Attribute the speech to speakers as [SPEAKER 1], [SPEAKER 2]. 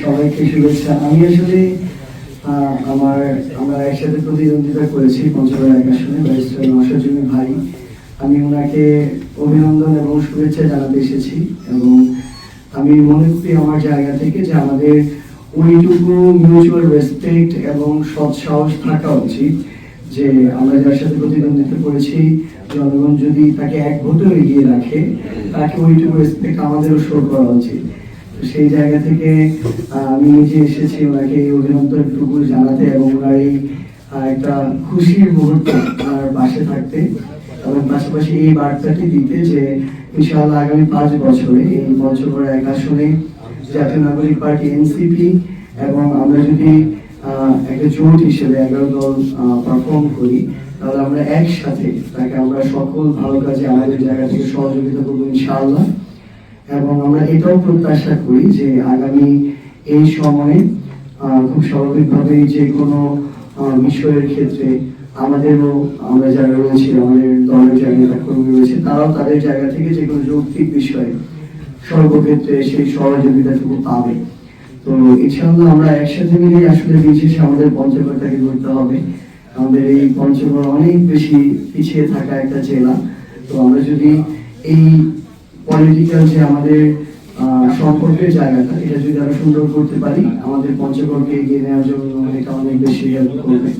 [SPEAKER 1] সবাইকে শুভেচ্ছা। আমি আসলে আমরা একসাথে প্রতিদ্বন্দ্বিতা করেছি পঞ্চগড় এক আসনে ব্যারিস্টার নওশাদ জমি ভাই। আমি ওনাকে অভিনন্দন এবং শুভেচ্ছা জানাতে এসেছি এবং আমি মনে করি আমার জায়গা থেকে যে আমাদের ওইটুকু মিউচুয়াল রেসপেক্ট এবং সৎ সাহস থাকা উচিত যে আমরা যার সাথে প্রতিদ্বন্দ্বিতা করেছি জনগণ যদি তাকে এক ভোটে এগিয়ে রাখে তাকে ওইটুকু রেসপেক্ট আমাদেরও শো করা উচিত। সেই জায়গা থেকে আমি নিজে এসেছি ওনাকে এই অভিনন্দনটুকু জানাতে এবং ওনার এই একটা খুশির মুহূর্ত ওনার পাশে থাকতে এবং পাশাপাশি এই বার্তাটি দিতে যে ইনশাআল্লাহ আগামী 5 বছরে এই পঞ্চগড় এক আসনে জাতীয় নাগরিক পার্টি এনসিপি এবং আমরা যদি একটা জোট হিসেবে 11 দল পারফর্ম করি তাহলে আমরা একসাথে তাকে আমরা সকল ভালো কাজে আমাদের জায়গা থেকে সহযোগিতা করবো ইনশাআল্লাহ। এবং আমরা এটাও প্রত্যাশা করি যে আগামী এই সময়ে খুব স্বাভাবিকভাবেই যে কোনো বিষয়ের ক্ষেত্রে আমাদেরও আমরা যারা রয়েছে আমাদের দলের যারা নেতা কর্মী রয়েছে তারাও তাদের জায়গা থেকে যে কোনো যৌক্তিক বিষয়ে সর্বক্ষেত্রে সেই সহযোগিতাটুকু পাবে। তো ইনশাআল্লাহ আমরা একসাথে মিলে আসলে বিশেষ আমাদের পঞ্চগড়টাকে ধরতে হবে। আমাদের এই পঞ্চগড় অনেক বেশি পিছিয়ে থাকা একটা জেলা। তো আমরা যদি এই পলিটিক্যাল যে আমাদের সম্পর্কের জায়গাটা এটা যদি আরো সুন্দর করতে পারি আমাদের পঞ্চগড়কে এগিয়ে নেওয়ার জন্য এটা অনেক বেশি হেল্প করবে।